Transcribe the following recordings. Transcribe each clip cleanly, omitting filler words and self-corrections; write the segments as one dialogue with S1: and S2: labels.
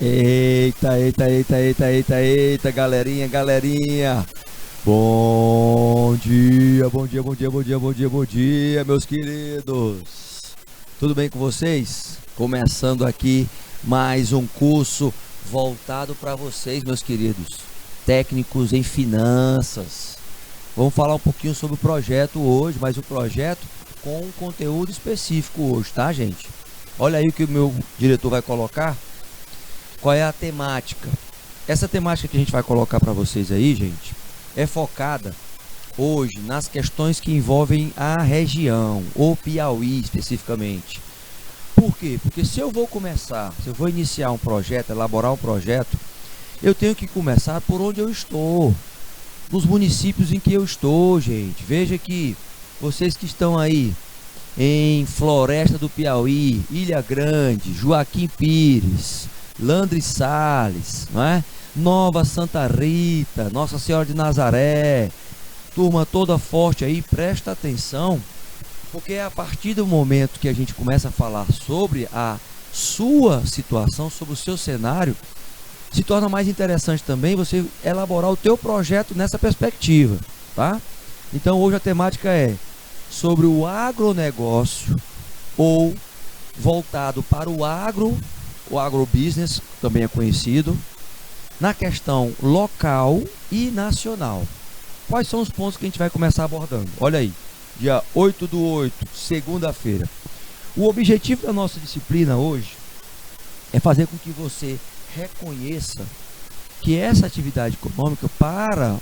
S1: Eita, eita, eita, eita, eita, eita, galerinha, galerinha. Bom dia, bom dia, bom dia, bom dia, bom dia, bom dia, meus queridos. Tudo bem com vocês? Começando aqui mais um curso voltado para vocês, meus queridos, técnicos em finanças. Vamos falar um pouquinho sobre o projeto hoje, mas o projeto com um conteúdo específico hoje, tá, gente? Olha aí o que o meu diretor vai colocar. Qual é a temática? Essa temática que a gente vai colocar para vocês aí, gente, é focada hoje nas questões que envolvem a região, ou Piauí especificamente. Por quê? Porque se eu vou iniciar um projeto, elaborar um projeto, eu tenho que começar por onde eu estou, nos municípios em que eu estou, gente. Veja que vocês que estão aí em Floresta do Piauí, Ilha Grande, Joaquim Pires, Landre Sales, não é? Nova Santa Rita, Nossa Senhora de Nazaré, turma toda forte aí, presta atenção, porque é a partir do momento que a gente começa a falar sobre a sua situação, sobre o seu cenário, se torna mais interessante também você elaborar o teu projeto nessa perspectiva, tá? Então hoje a temática é sobre o agronegócio, ou voltado para o agrobusiness, também é conhecido, na questão local e nacional. Quais são os pontos que a gente vai começar abordando? Olha aí, dia 8/8, segunda-feira. O objetivo da nossa disciplina hoje é fazer com que você reconheça que essa atividade econômica para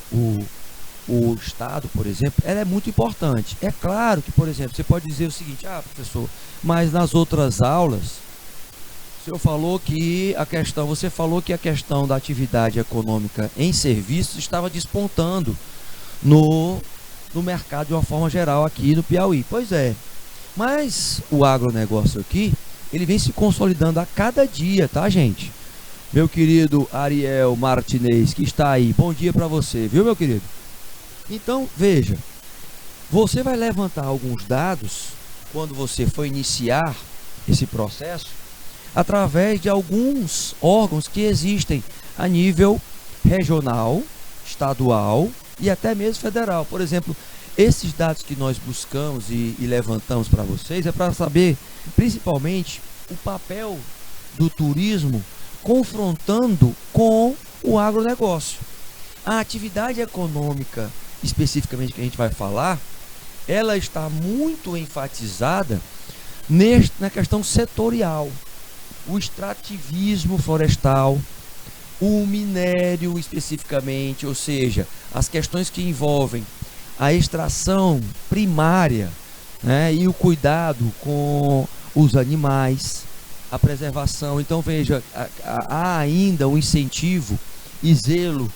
S1: o Estado, por exemplo, ela é muito importante. É claro que, por exemplo, você pode dizer o seguinte: professor, mas nas outras aulas você falou que a questão da atividade econômica em serviços estava despontando no mercado de uma forma geral aqui no Piauí. Pois é, mas o agronegócio aqui, ele vem se consolidando a cada dia, tá, gente? Meu querido Ariel Martinez, que está aí, bom dia para você, viu, meu querido? Então, veja, você vai levantar alguns dados quando você for iniciar esse processo, através de alguns órgãos que existem a nível regional, estadual e até mesmo federal. Por exemplo, esses dados que nós buscamos e levantamos para vocês é para saber, principalmente, o papel do turismo confrontando com o agronegócio. A atividade econômica, especificamente, que a gente vai falar, ela está muito enfatizada na questão setorial. O extrativismo florestal, o minério especificamente, ou seja, as questões que envolvem a extração primária, né, e o cuidado com os animais, a preservação. Então veja, há ainda um incentivo e zelo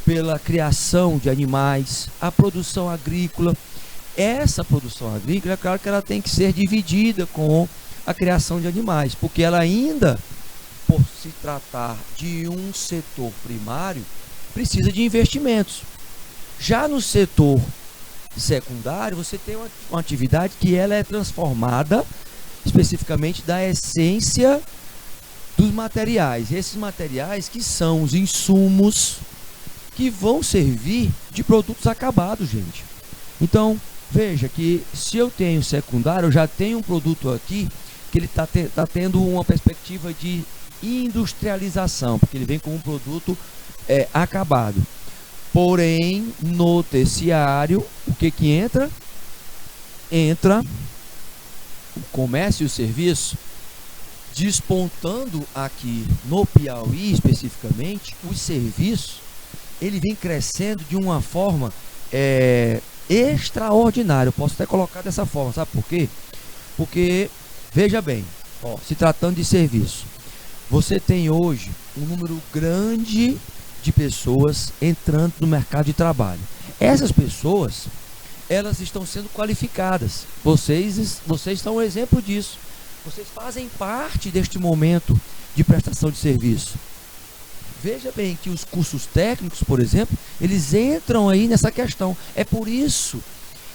S1: pela criação de animais, a produção agrícola. Essa produção agrícola, é claro que ela tem que ser dividida com a criação de animais, porque ela ainda, por se tratar de um setor primário, precisa de investimentos. Já no setor secundário, você tem uma atividade que ela é transformada especificamente da essência dos materiais. Esses materiais que são os insumos que vão servir de produtos acabados, gente. Então, veja que se eu tenho secundário, eu já tenho um produto aqui que ele está tendo uma perspectiva de industrialização, porque ele vem com um produto acabado. Porém, no terciário, o que entra? Entra o comércio e o serviço, despontando aqui no Piauí especificamente. Os serviços, ele vem crescendo de uma forma extraordinária. Eu posso até colocar dessa forma, sabe por quê? Porque veja bem, se tratando de serviço, você tem hoje um número grande de pessoas entrando no mercado de trabalho. Essas pessoas, elas estão sendo qualificadas. Vocês são um exemplo disso. Vocês fazem parte deste momento de prestação de serviço. Veja bem que os cursos técnicos, por exemplo, eles entram aí nessa questão. É por isso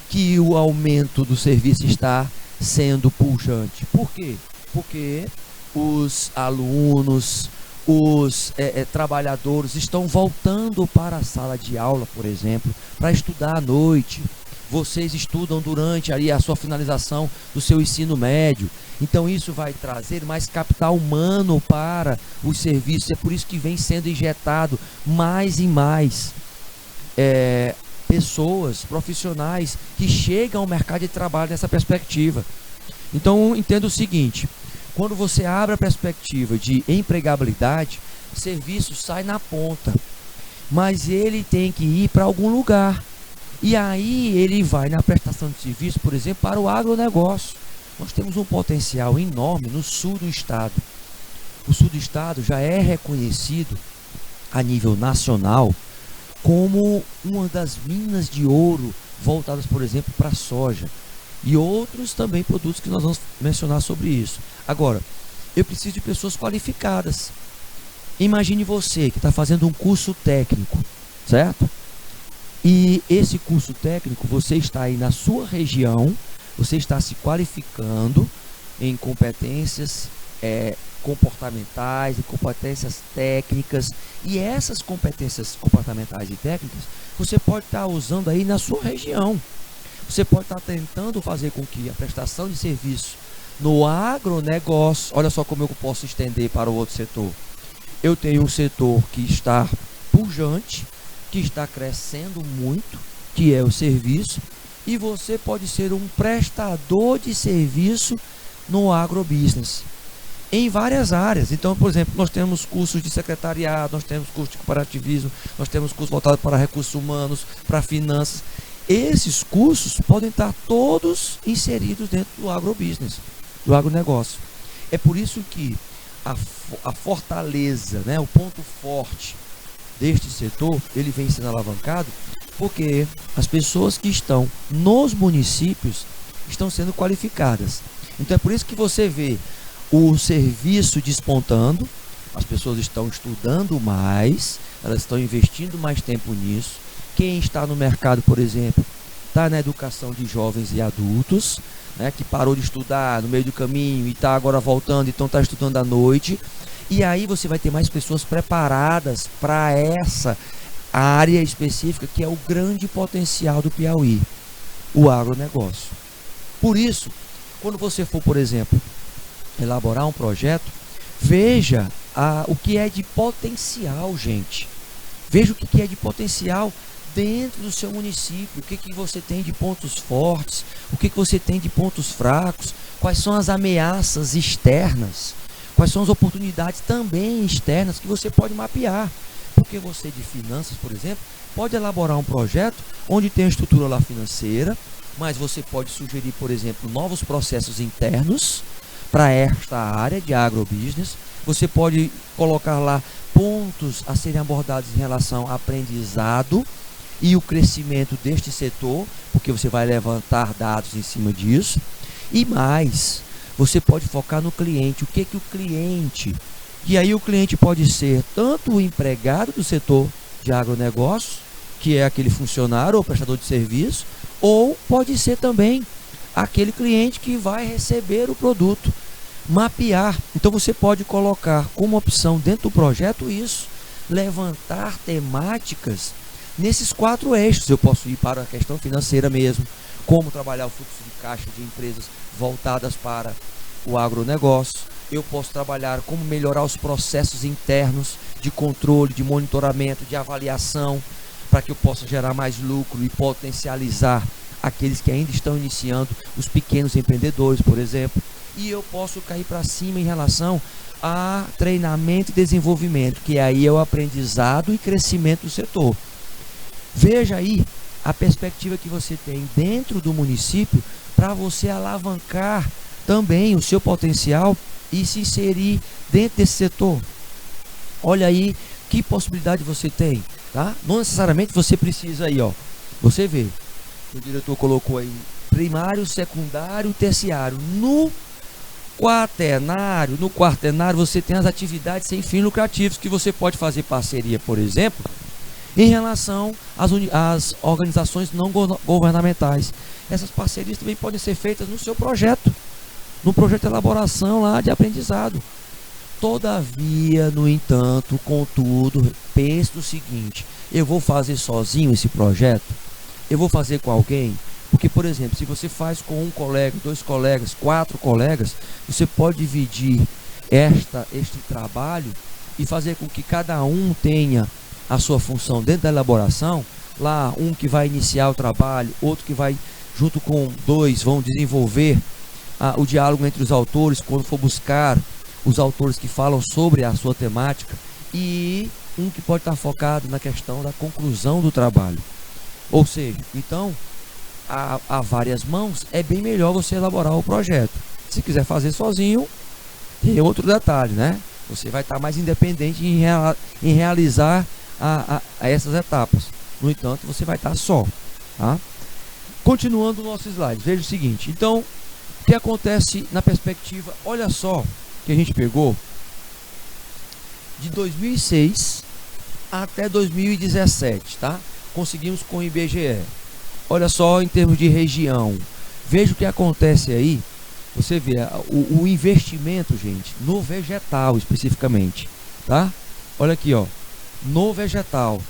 S1: que o aumento do serviço está sendo pujante. Por quê? Porque os alunos, os trabalhadores estão voltando para a sala de aula, por exemplo, para estudar à noite. Vocês estudam durante ali a sua finalização do seu ensino médio. Então isso vai trazer mais capital humano para os serviços. É por isso que vem sendo injetado mais e mais pessoas, profissionais que chegam ao mercado de trabalho nessa perspectiva. Então entenda o seguinte: quando você abre a perspectiva de empregabilidade, o serviço sai na ponta, mas ele tem que ir para algum lugar. E aí ele vai na prestação de serviço, por exemplo, para o agronegócio. Nós temos um potencial enorme no sul do estado. O sul do estado já é reconhecido a nível nacional como uma das minas de ouro voltadas, por exemplo, para a soja. E outros também produtos que nós vamos mencionar sobre isso. Agora, eu preciso de pessoas qualificadas. Imagine você que está fazendo um curso técnico, certo? E esse curso técnico, você está aí na sua região, você está se qualificando em competências comportamentais, em competências técnicas. E essas competências comportamentais e técnicas, você pode estar usando aí na sua região. Você pode estar tentando fazer com que a prestação de serviço no agronegócio, olha só como eu posso estender para o outro setor. Eu tenho um setor que está pujante, que está crescendo muito, que é o serviço, e você pode ser um prestador de serviço no agrobusiness, em várias áreas. Então, por exemplo, nós temos cursos de secretariado, nós temos cursos de cooperativismo, nós temos cursos voltados para recursos humanos, para finanças. Esses cursos podem estar todos inseridos dentro do agrobusiness, do agronegócio. É por isso que a fortaleza, né, o ponto forte deste setor, ele vem sendo alavancado porque as pessoas que estão nos municípios estão sendo qualificadas. Então é por isso que você vê o serviço despontando, as pessoas estão estudando mais, elas estão investindo mais tempo nisso. Quem está no mercado, por exemplo, está na educação de jovens e adultos, né, que parou de estudar no meio do caminho e está agora voltando, então está estudando à noite. E aí você vai ter mais pessoas preparadas para essa área específica, que é o grande potencial do Piauí, o agronegócio. Por isso, quando você for, por exemplo, elaborar um projeto, veja o que é de potencial, gente. Veja o que é de potencial dentro do seu município, o que você tem de pontos fortes, o que você tem de pontos fracos, quais são as ameaças externas, quais são as oportunidades também externas que você pode mapear. Porque você de finanças, por exemplo, pode elaborar um projeto onde tem a estrutura lá financeira, mas você pode sugerir, por exemplo, novos processos internos para esta área de agrobusiness. Você pode colocar lá pontos a serem abordados em relação ao aprendizado e o crescimento deste setor, porque você vai levantar dados em cima disso. E mais, você pode focar no cliente, o que o cliente... E aí o cliente pode ser tanto o empregado do setor de agronegócio, que é aquele funcionário ou prestador de serviço, ou pode ser também aquele cliente que vai receber o produto. Mapear. Então você pode colocar como opção dentro do projeto isso, levantar temáticas nesses 4 eixos. Eu posso ir para a questão financeira mesmo, como trabalhar o fluxo de caixa de empresas voltadas para o agronegócio. Eu posso trabalhar como melhorar os processos internos de controle, de monitoramento, de avaliação, para que eu possa gerar mais lucro e potencializar aqueles que ainda estão iniciando, os pequenos empreendedores, por exemplo. E eu posso cair para cima em relação a treinamento e desenvolvimento, que aí é o aprendizado e crescimento do setor. Veja aí a perspectiva que você tem dentro do município para você alavancar também o seu potencial e se inserir dentro desse setor. Olha aí que possibilidade você tem, tá? Não necessariamente você precisa aí, ó. Você vê, o diretor colocou aí primário, secundário, terciário. No quaternário você tem as atividades sem fins lucrativos que você pode fazer parceria, por exemplo, em relação às organizações não governamentais. Essas parcerias também podem ser feitas no seu projeto, no projeto de elaboração lá de aprendizado. Todavia, no entanto, contudo, pense no seguinte: eu vou fazer sozinho esse projeto? Eu vou fazer com alguém? Porque, por exemplo, se você faz com um colega, 2 colegas, 4 colegas, você pode dividir este trabalho e fazer com que cada um tenha a sua função dentro da elaboração. Lá, um que vai iniciar o trabalho, outro que vai, junto com 2, vão desenvolver o diálogo entre os autores, quando for buscar os autores que falam sobre a sua temática, e um que pode estar focado na questão da conclusão do trabalho. Ou seja, então, a várias mãos, é bem melhor você elaborar o projeto. Se quiser fazer sozinho, tem outro detalhe, né? Você vai estar mais independente em realizar essas etapas. No entanto, você vai estar só, tá? Continuando o nosso slide, veja o seguinte. Então, o que acontece na perspectiva? Olha só, que a gente pegou de 2006 até 2017, tá? Conseguimos com o IBGE. Olha só, em termos de região, veja o que acontece aí. Você vê o investimento, gente, no vegetal especificamente, tá? Olha aqui, ó, no vegetal.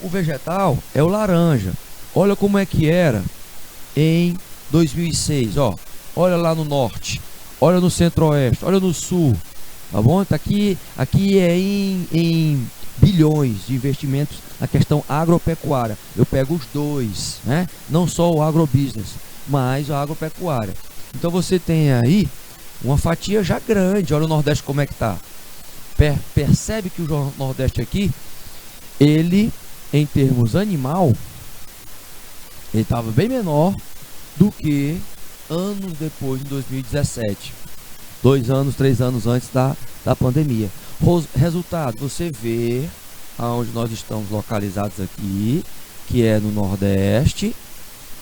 S1: O vegetal é o laranja. Olha como é que era em 2006, ó. Olha lá no norte, olha no centro-oeste, olha no sul, tá bom? Tá aqui é em bilhões de investimentos na questão agropecuária. Eu pego os dois, né? Não só o agrobusiness, mas a agropecuária. Então você tem aí uma fatia já grande. Olha o Nordeste como é que tá. Percebe que o Nordeste aqui, ele, em termos animal, ele estava bem menor do que anos depois, em 2017. 2 anos, 3 anos antes da pandemia. Resultado, você vê aonde nós estamos localizados aqui, que é no Nordeste,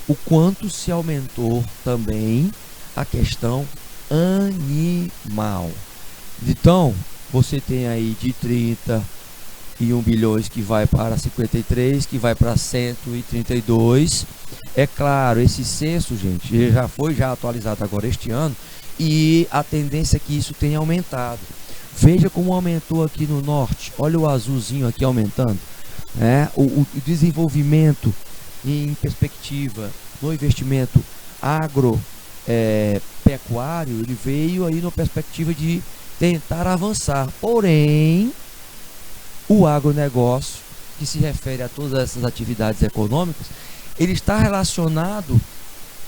S1: o quanto se aumentou também a questão animal. Então, você tem aí de 31 bilhões que vai para 53, que vai para 132. É claro, esse censo, gente, ele já foi atualizado agora este ano, e a tendência é que isso tenha aumentado. Veja como aumentou aqui no norte. Olha o azulzinho aqui aumentando, né? O desenvolvimento em perspectiva no investimento agropecuário, ele veio aí na perspectiva de tentar avançar. Porém, o agronegócio, que se refere a todas essas atividades econômicas, ele está relacionado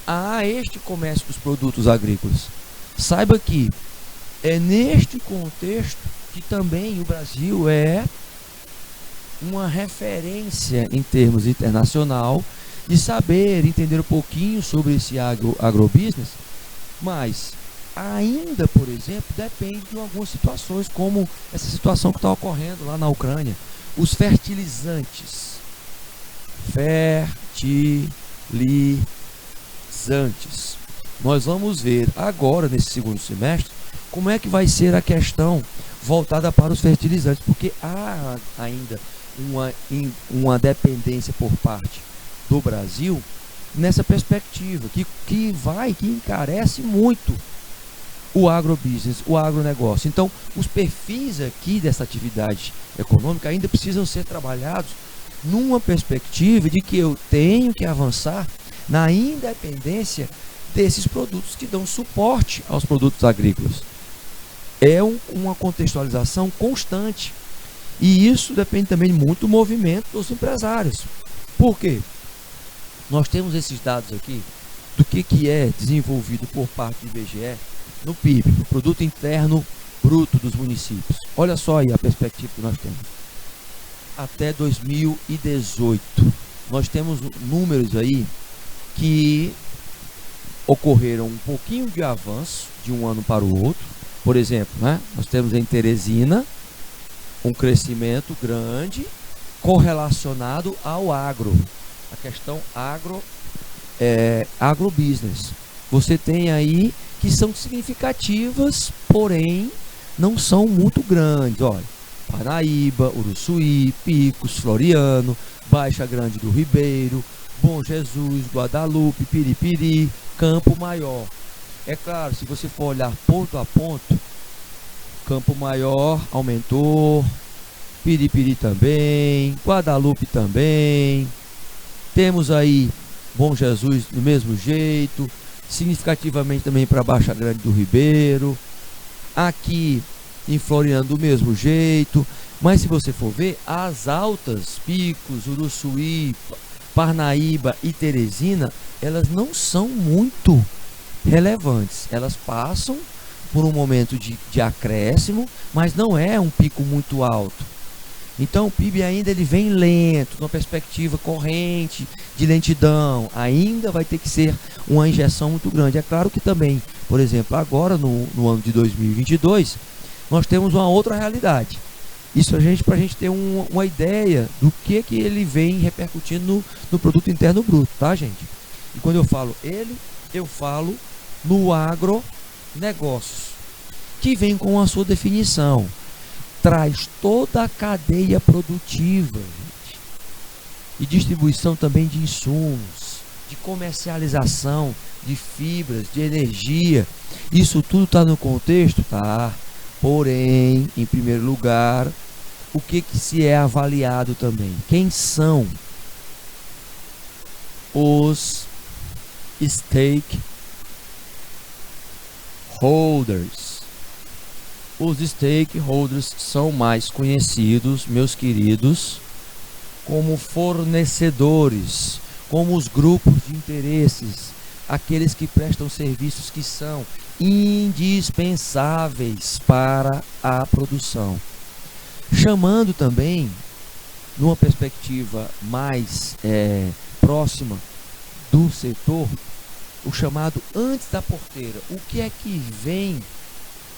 S1: a este comércio dos produtos agrícolas. Saiba que é neste contexto que também o Brasil é uma referência em termos internacional de saber entender um pouquinho sobre esse agrobusiness, mas ainda, por exemplo, depende de algumas situações, como essa situação que está ocorrendo lá na Ucrânia. Os fertilizantes. Nós vamos ver agora, nesse segundo semestre, como é que vai ser a questão voltada para os fertilizantes, porque há ainda uma dependência por parte do Brasil nessa perspectiva, que encarece muito o agrobusiness, o agronegócio. Então, os perfis aqui dessa atividade econômica ainda precisam ser trabalhados numa perspectiva de que eu tenho que avançar na independência desses produtos que dão suporte aos produtos agrícolas. É uma contextualização constante. E isso depende também muito do movimento dos empresários. Por quê? Nós temos esses dados aqui do que é desenvolvido por parte do IBGE no PIB, no Produto Interno Bruto dos municípios. Olha só aí a perspectiva que nós temos. Até 2018, nós temos números aí que ocorreram um pouquinho de avanço de um ano para o outro. Por exemplo, né, nós temos em Teresina um crescimento grande correlacionado ao agro, a questão agrobusiness. Você tem aí que são significativas, porém não são muito grandes. Olha, Paraíba, Uruçuí, Picos, Floriano, Baixa Grande do Ribeiro, Bom Jesus, Guadalupe, Piripiri, Campo Maior. É claro, se você for olhar ponto a ponto, Campo Maior aumentou, Piripiri também, Guadalupe também. Temos aí Bom Jesus do mesmo jeito, significativamente também para Baixa Grande do Ribeiro. Aqui em Floriano do mesmo jeito. Mas se você for ver, as altas, Picos, Uruçuí, Parnaíba e Teresina, elas não são muito relevantes. Elas passam por um momento de acréscimo, mas não é um pico muito alto. Então o PIB ainda ele vem lento, numa perspectiva corrente de lentidão. Ainda vai ter que ser uma injeção muito grande. É claro que também, por exemplo, agora no ano de 2022, nós temos uma outra realidade. Isso para a gente ter uma ideia do que ele vem repercutindo no produto interno bruto, tá, gente? E quando eu falo ele, eu falo no agronegócios, que vem com a sua definição. Traz toda a cadeia produtiva, gente, e distribuição também de insumos, de comercialização, de fibras, de energia. Isso tudo está no contexto, tá? Porém, em primeiro lugar, o que se é avaliado também? Quem são os stakeholders? Os stakeholders são mais conhecidos, meus queridos, como fornecedores, como os grupos de interesses, aqueles que prestam serviços que são indispensáveis para a produção. Chamando também, numa perspectiva mais próxima do setor, o chamado antes da porteira. O que é que vem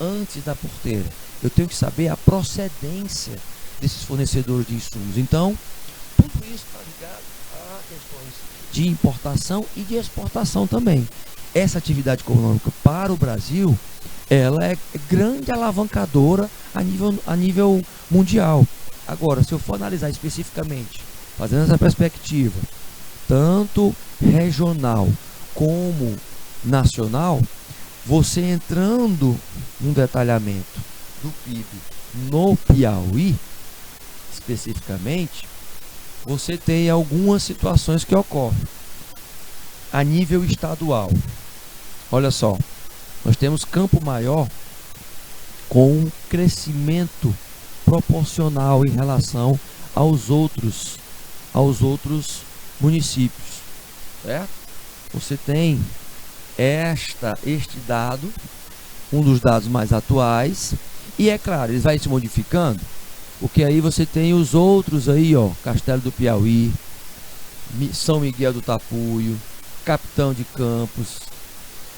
S1: antes da porteira? Eu tenho que saber a procedência desses fornecedores de insumos. Então, tudo isso está ligado a questões de importação e de exportação também. Essa atividade econômica para o Brasil, ela é grande alavancadora a nível mundial. Agora, se eu for analisar especificamente, fazendo essa perspectiva, tanto regional como nacional, você entrando num detalhamento do PIB no Piauí, especificamente, você tem algumas situações que ocorrem a nível estadual. Olha só, nós temos Campo Maior com um crescimento proporcional em relação aos outros municípios, certo? Você tem este dado, um dos dados mais atuais, e é claro, ele vai se modificando, porque aí você tem os outros aí, ó, Castelo do Piauí, São Miguel do Tapuio, Capitão de Campos,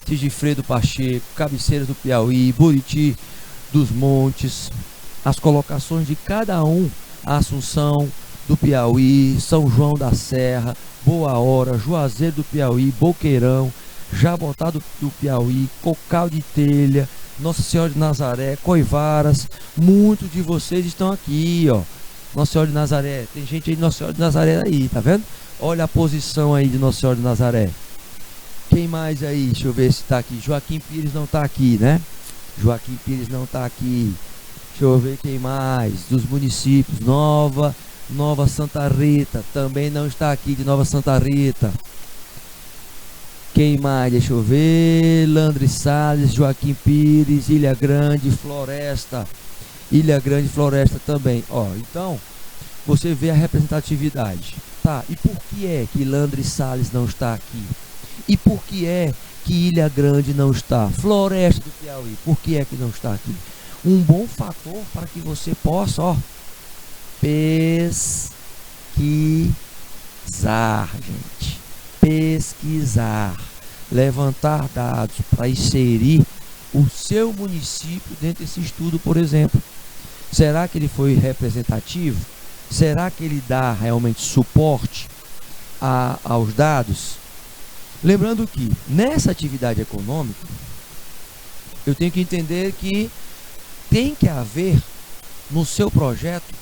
S1: Sigifredo Pacheco, Cabeceiras do Piauí, Buriti dos Montes, as colocações de cada um, Assunção do Piauí, São João da Serra, Boa Hora, Juazeiro do Piauí, Boqueirão, Jabotá do Piauí, Cocal de Telha, Nossa Senhora de Nazaré, Coivaras. Muitos de vocês estão aqui, ó. Nossa Senhora de Nazaré, tem gente aí de Nossa Senhora de Nazaré aí, tá vendo? Olha a posição aí de Nossa Senhora de Nazaré. Quem mais aí? Deixa eu ver se tá aqui. Joaquim Pires não tá aqui, né? Joaquim Pires não tá aqui. Deixa eu ver quem mais. Dos municípios, Nova Santa Rita, também não está aqui, de Nova Santa Rita. Quem mais? Deixa eu ver. Landre Salles, Joaquim Pires, Ilha Grande, Floresta. Ilha Grande, Floresta também. Ó, então, você vê a representatividade. Tá, e por que é que Landre Salles não está aqui? E por que é que Ilha Grande não está? Floresta do Piauí, por que é que não está aqui? Um bom fator para que você possa, ó, pesquisar, gente. Pesquisar, levantar dados para inserir o seu município dentro desse estudo, por exemplo. Será que ele foi representativo? Será que ele dá realmente suporte aos dados? Lembrando que nessa atividade econômica, eu tenho que entender que tem que haver no seu projeto,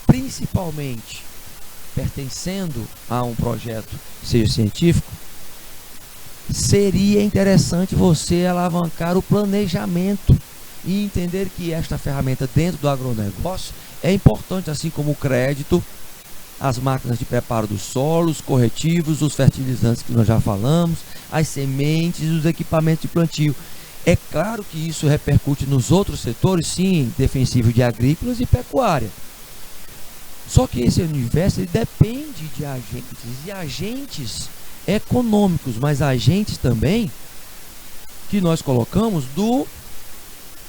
S1: principalmente pertencendo a um projeto que seja científico, seria interessante você alavancar o planejamento e entender que esta ferramenta dentro do agronegócio é importante, assim como o crédito, as máquinas de preparo do solo, os corretivos, os fertilizantes que nós já falamos, as sementes e os equipamentos de plantio. É claro que isso repercute nos outros setores, sim, defensivo de agrícolas e pecuária. Só que esse universo ele depende de agentes, e agentes econômicos, mas agentes também que nós colocamos do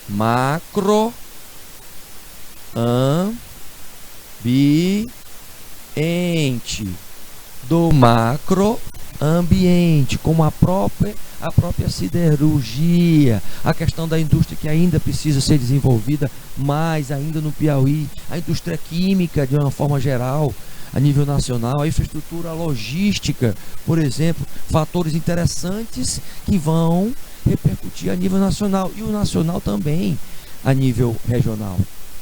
S1: macroambiente, como a própria siderurgia, a questão da indústria que ainda precisa ser desenvolvida mais ainda no Piauí, a indústria química de uma forma geral, a nível nacional, a infraestrutura logística, por exemplo, fatores interessantes que vão repercutir a nível nacional e o nacional também a nível regional.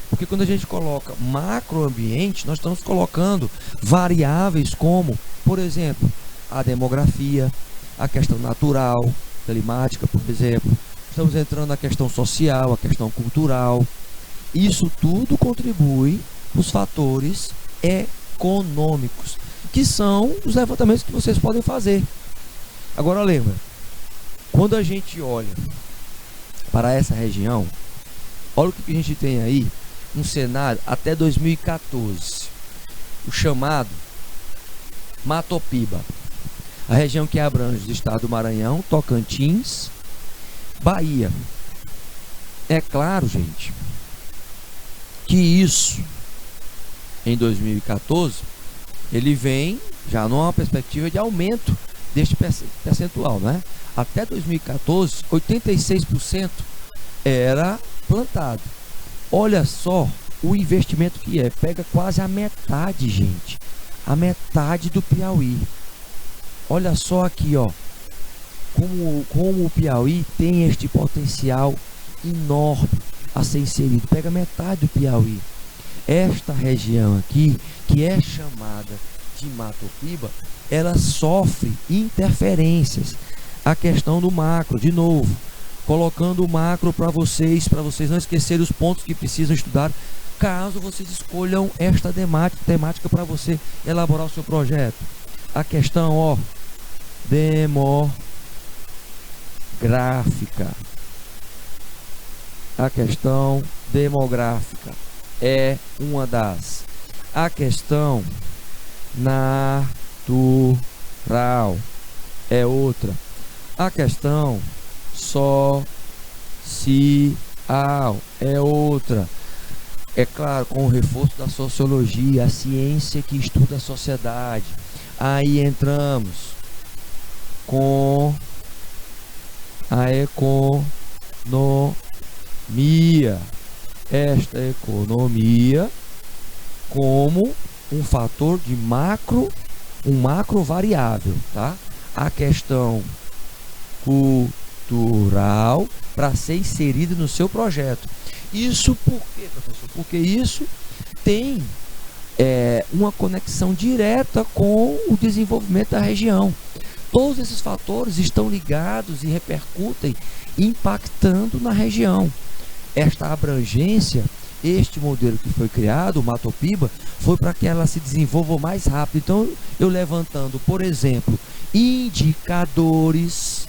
S1: Porque quando a gente coloca macroambiente, nós estamos colocando variáveis como, por exemplo, a demografia, a questão natural, climática, por exemplo. Estamos entrando na questão social, a questão cultural. Isso tudo contribui para os fatores econômicos, que são os levantamentos que vocês podem fazer. Agora lembra, quando a gente olha para essa região, olha o que a gente tem aí, um cenário até 2014, o chamado Matopiba, a região que abrange o estado do Maranhão, Tocantins, Bahia. É claro, gente, que isso em 2014 ele vem já numa perspectiva de aumento deste percentual, né? Até 2014, 86% era plantado. Olha só o investimento que é, pega quase a metade, gente, a metade do Piauí. Olha só aqui, ó, como o Piauí tem este potencial enorme a ser inserido. Pega metade do Piauí. Esta região aqui, que é chamada de Matopiba, ela sofre interferências. A questão do macro, de novo, colocando o macro para vocês não esquecerem os pontos que precisam estudar, caso vocês escolham esta temática para você elaborar o seu projeto. A questão, ó, demográfica. A questão demográfica é uma das. A questão natural é outra. A questão social é outra. É claro, com o reforço da sociologia, a ciência que estuda a sociedade. Aí entramos com a economia. Esta economia como um fator de macro variável, tá? A questão cultural para ser inserida no seu projeto. Isso por quê, professor? Porque isso tem uma conexão direta com o desenvolvimento da região. Todos esses fatores estão ligados e repercutem, impactando na região. Esta abrangência, este modelo que foi criado, o Matopiba, foi para que ela se desenvolva mais rápido. Então, eu levantando, por exemplo, indicadores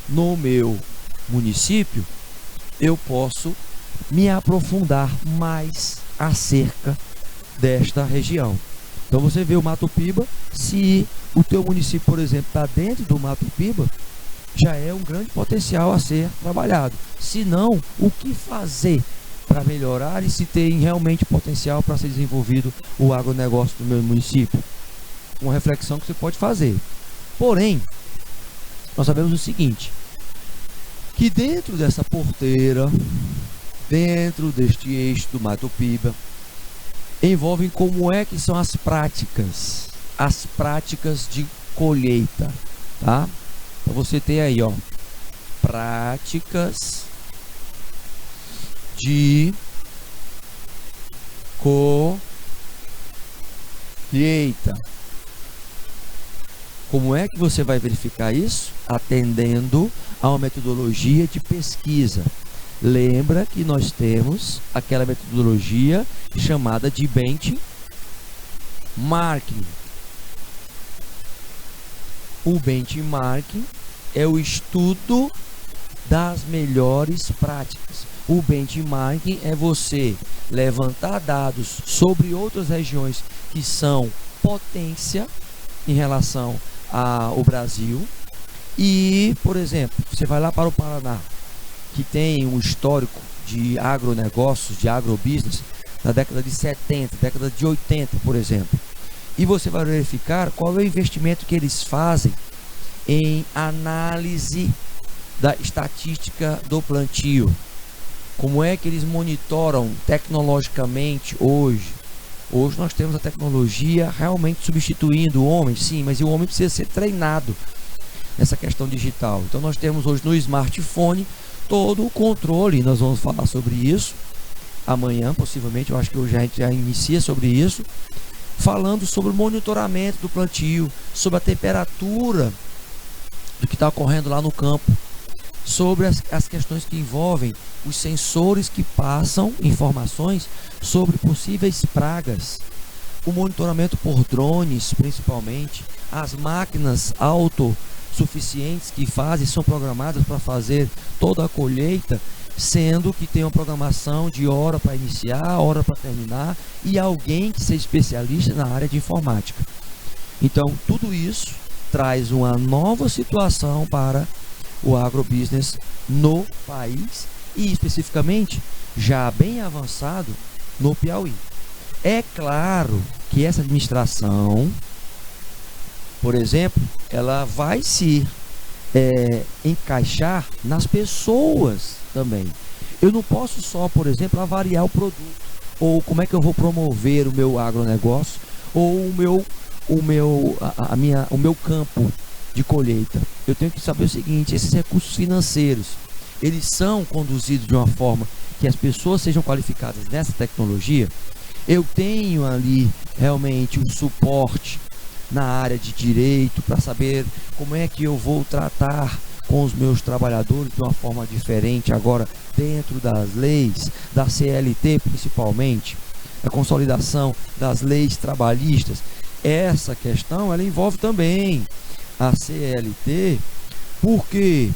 S1: no meu município, eu posso me aprofundar mais acerca desta região. Então você vê o Matopiba, se o teu município, por exemplo, está dentro do Matopiba, já é um grande potencial a ser trabalhado. Se não, o que fazer para melhorar e se tem realmente potencial para ser desenvolvido o agronegócio do meu município? Uma reflexão que você pode fazer. Porém, nós sabemos o seguinte, que dentro dessa porteira, dentro deste eixo do Matopiba, envolvem como é que são as práticas de colheita, tá? Então você tem aí, ó, práticas de colheita. Como é que você vai verificar isso? Atendendo a uma metodologia de pesquisa. Lembra que nós temos aquela metodologia chamada de benchmarking. O benchmarking é o estudo das melhores práticas. O benchmarking é você levantar dados sobre outras regiões que são potência em relação ao Brasil e, por exemplo, você vai lá para o Paraná, que tem um histórico de agronegócios, de agrobusiness, na década de 70, década de 80, por exemplo. E você vai verificar qual é o investimento que eles fazem em análise da estatística do plantio. Como é que eles monitoram tecnologicamente hoje? Hoje nós temos a tecnologia realmente substituindo o homem, sim, mas o homem precisa ser treinado nessa questão digital. Então nós temos hoje no smartphone todo o controle, nós vamos falar sobre isso amanhã, possivelmente, eu acho que hoje a gente já inicia sobre isso, falando sobre o monitoramento do plantio, sobre a temperatura do que está ocorrendo lá no campo, sobre as questões que envolvem os sensores que passam informações sobre possíveis pragas, o monitoramento por drones, principalmente, as máquinas autossuficientes que são programadas para fazer toda a colheita, sendo que tem uma programação de hora para iniciar, hora para terminar e alguém que seja especialista na área de informática. Então, tudo isso traz uma nova situação para o agrobusiness no país e especificamente já bem avançado no Piauí. É claro que essa administração, por exemplo, ela vai se encaixar nas pessoas também. Eu não posso só, por exemplo, avaliar o produto, ou como é que eu vou promover o meu agronegócio, ou o meu campo de colheita. Eu tenho que saber o seguinte: esses recursos financeiros, eles são conduzidos de uma forma que as pessoas sejam qualificadas nessa tecnologia. Eu tenho ali realmente um suporte na área de direito para saber como é que eu vou tratar com os meus trabalhadores de uma forma diferente agora dentro das leis, da CLT principalmente, a consolidação das leis trabalhistas. Essa questão ela envolve também a CLT, porque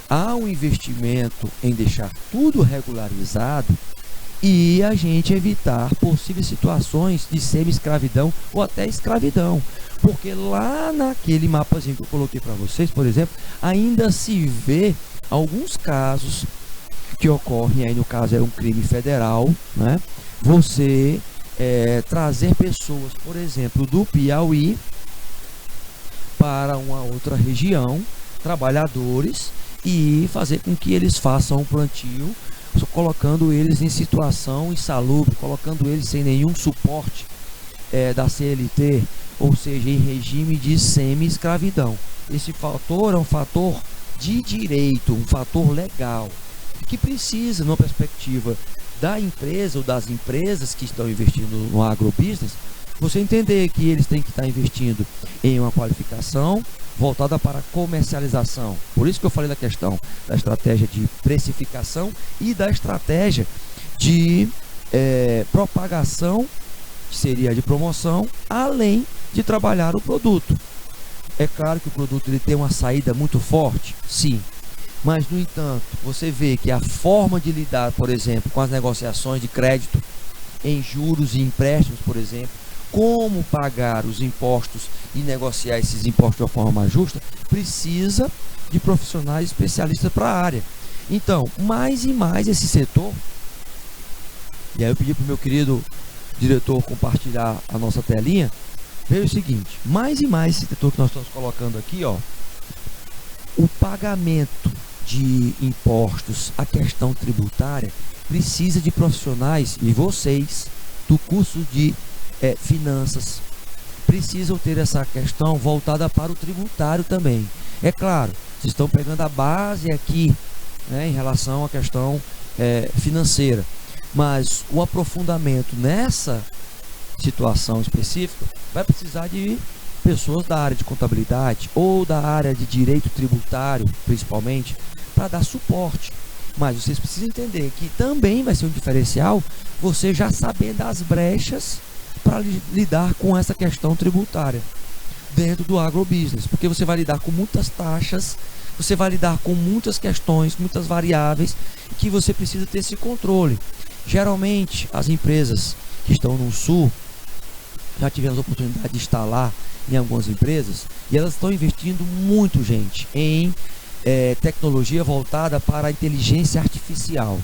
S1: há um investimento em deixar tudo regularizado e a gente evitar possíveis situações de semi-escravidão ou até escravidão, porque lá naquele mapazinho que eu coloquei para vocês, por exemplo, ainda se vê alguns casos que ocorrem, aí no caso é um crime federal, né? Você trazer pessoas, por exemplo, do Piauí para uma outra região, trabalhadores, e fazer com que eles façam o plantio, colocando eles em situação insalubre, colocando eles sem nenhum suporte da CLT, ou seja, em regime de semi-escravidão. Esse fator é um fator de direito, um fator legal, que precisa, numa perspectiva da empresa ou das empresas que estão investindo no agrobusiness, você entender que eles têm que estar investindo em uma qualificação voltada para a comercialização. Por isso que eu falei da questão da estratégia de precificação e da estratégia de propagação, que seria de promoção, além de trabalhar o produto. É claro que o produto ele tem uma saída muito forte, sim, mas no entanto, você vê que a forma de lidar, por exemplo, com as negociações de crédito em juros e empréstimos, por exemplo, como pagar os impostos e negociar esses impostos de uma forma mais justa, precisa de profissionais especialistas para a área. Então, mais e mais esse setor, e aí eu pedi para o meu querido diretor compartilhar a nossa telinha, veja o seguinte: mais e mais esse setor que nós estamos colocando aqui, ó, o pagamento de impostos, a questão tributária, precisa de profissionais, e vocês do curso de finanças precisam ter essa questão voltada para o tributário também. É claro, vocês estão pegando a base aqui, né, em relação à questão financeira, mas o aprofundamento nessa situação específica vai precisar de pessoas da área de contabilidade ou da área de direito tributário, principalmente, para dar suporte. Mas vocês precisam entender que também vai ser um diferencial você já saber das brechas para lidar com essa questão tributária dentro do agrobusiness, porque você vai lidar com muitas taxas, você vai lidar com muitas questões, muitas variáveis, que você precisa ter esse controle. Geralmente, as empresas que estão no sul, já tivemos a oportunidade de estar lá em algumas empresas, e elas estão investindo muito, gente, em tecnologia voltada para a inteligência artificial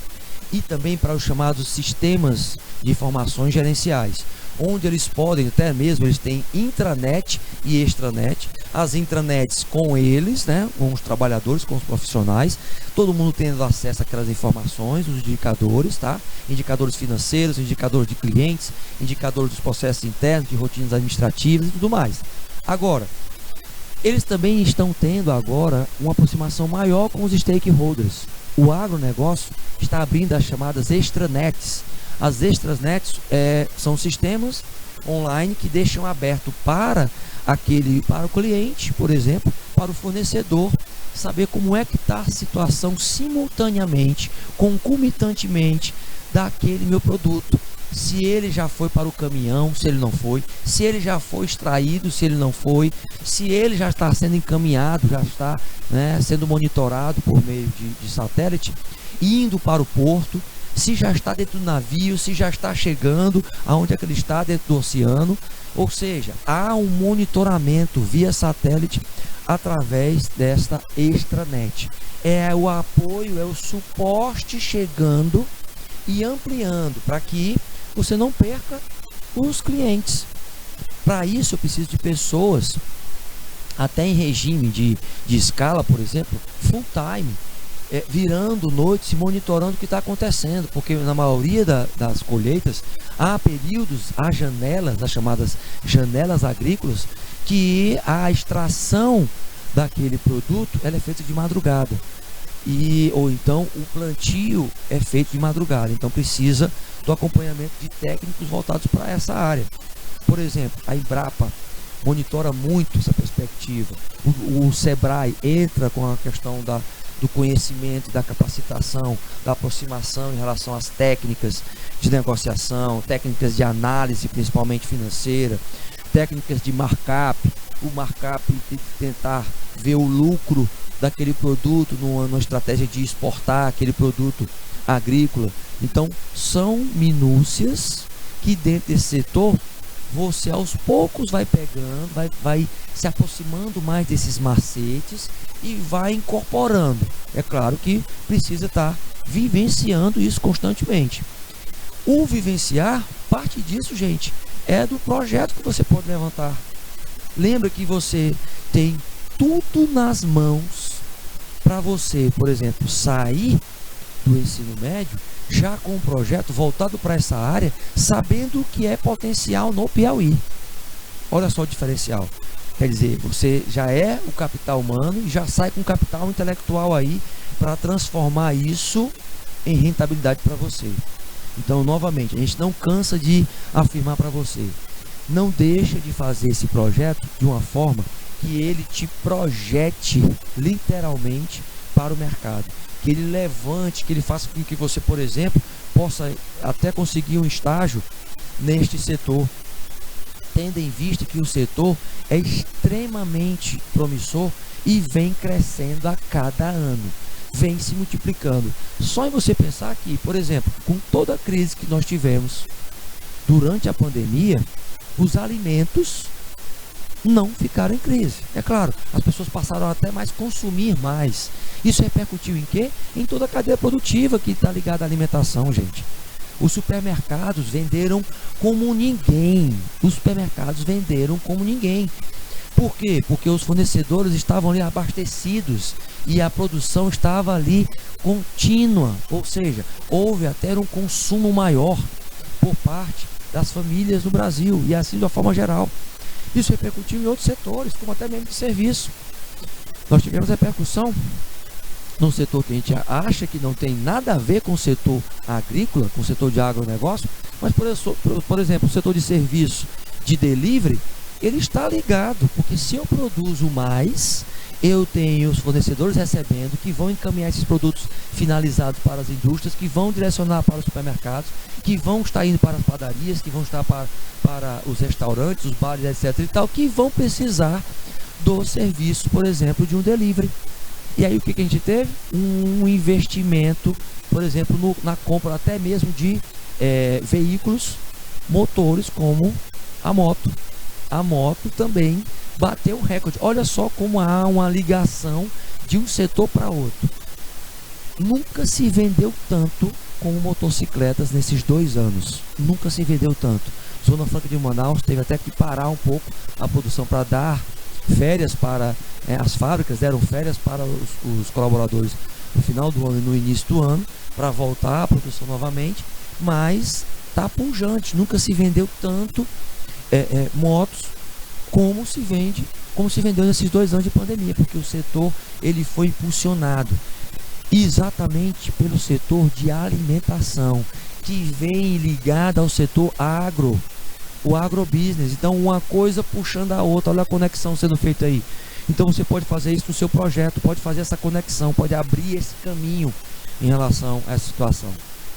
S1: e também para os chamados sistemas de informações gerenciais, onde eles podem, até mesmo eles têm intranet e extranet, as intranets com eles, né, com os trabalhadores, com os profissionais, todo mundo tendo acesso àquelas informações, os indicadores, tá? Indicadores financeiros, indicadores de clientes, indicadores dos processos internos, de rotinas administrativas e tudo mais. Agora, eles também estão tendo agora uma aproximação maior com os stakeholders. O agronegócio está abrindo as chamadas extranets. As extranets são sistemas online que deixam aberto para o cliente, por exemplo, para o fornecedor, saber como é que está a situação simultaneamente, concomitantemente daquele meu produto. Se ele já foi para o caminhão, se ele não foi, se ele já foi extraído, se ele não foi, se ele já está sendo encaminhado, já está, né, sendo monitorado por meio de satélite, indo para o porto, se já está dentro do navio, se já está chegando, aonde é que ele está dentro do oceano. Ou seja, há um monitoramento via satélite através desta extranet. É o apoio, é o suporte chegando e ampliando para que você não perca os clientes. Para isso eu preciso de pessoas, até em regime de escala, por exemplo, full time, virando noites e monitorando o que está acontecendo, porque na maioria das colheitas há períodos, há janelas, as chamadas janelas agrícolas, que a extração daquele produto ela é feita de madrugada, ou então o plantio é feito de madrugada, então precisa do acompanhamento de técnicos voltados para essa área. Por exemplo, a Embrapa monitora muito essa perspectiva, o Sebrae entra com a questão do conhecimento, da capacitação, da aproximação em relação às técnicas de negociação, técnicas de análise, principalmente financeira, técnicas de markup, o markup de tentar ver o lucro daquele produto numa estratégia de exportar aquele produto agrícola. Então, são minúcias que dentro desse setor você aos poucos vai pegando, vai se aproximando mais desses macetes e vai incorporando. É claro que precisa estar vivenciando isso constantemente. O vivenciar, parte disso, gente, é do projeto que você pode levantar. Lembra que você tem tudo nas mãos para você, por exemplo, sair do ensino médio já com um projeto voltado para essa área, sabendo o que é potencial no Piauí. Olha só o diferencial. Quer dizer, você já é o capital humano e já sai com capital intelectual aí para transformar isso em rentabilidade para você. Então, novamente, a gente não cansa de afirmar para você, não deixa de fazer esse projeto de uma forma que ele te projete literalmente para o mercado, que ele levante, que ele faça com que você, por exemplo, possa até conseguir um estágio neste setor, tendo em vista que o setor é extremamente promissor e vem crescendo a cada ano, vem se multiplicando. Só em você pensar que, por exemplo, com toda a crise que nós tivemos durante a pandemia, os alimentos não ficaram em crise. É claro, as pessoas passaram a até mais consumir mais. Isso repercutiu em quê? Em toda a cadeia produtiva que está ligada à alimentação, gente. Os supermercados venderam como ninguém. Os supermercados venderam como ninguém. Por quê? Porque os fornecedores estavam ali abastecidos e a produção estava ali contínua. Ou seja, houve até um consumo maior por parte das famílias no Brasil e assim de uma forma geral. Isso repercutiu em outros setores, como até mesmo de serviço. Nós tivemos repercussão num setor que a gente acha que não tem nada a ver com o setor agrícola, com o setor de agronegócio, mas por exemplo, o setor de serviço de delivery, ele está ligado, porque se eu produzo mais, eu tenho os fornecedores recebendo, que vão encaminhar esses produtos finalizados para as indústrias, que vão direcionar para os supermercados, que vão estar indo para as padarias, que vão estar para os restaurantes, os bares, etc. e tal, que vão precisar do serviço, por exemplo, de um delivery. E aí o que a gente teve? Um investimento, por exemplo, na compra até mesmo de veículos motores, como a moto. A moto também bateu um recorde. Olha só como há uma ligação de um setor para outro. Nunca se vendeu tanto como motocicletas nesses 2 anos. Nunca se vendeu tanto. Zona Franca de Manaus teve até que parar um pouco a produção para dar férias para as fábricas, deram férias para os colaboradores no final do ano e no início do ano, para voltar à produção novamente, mas tá pujante. Nunca se vendeu tanto motos como se vendeu nesses 2 anos de pandemia, porque o setor ele foi impulsionado exatamente pelo setor de alimentação, que vem ligado ao setor agro, o agrobusiness. Então uma coisa puxando a outra, olha a conexão sendo feita aí. Então você pode fazer isso no seu projeto, pode fazer essa conexão, pode abrir esse caminho em relação a essa situação,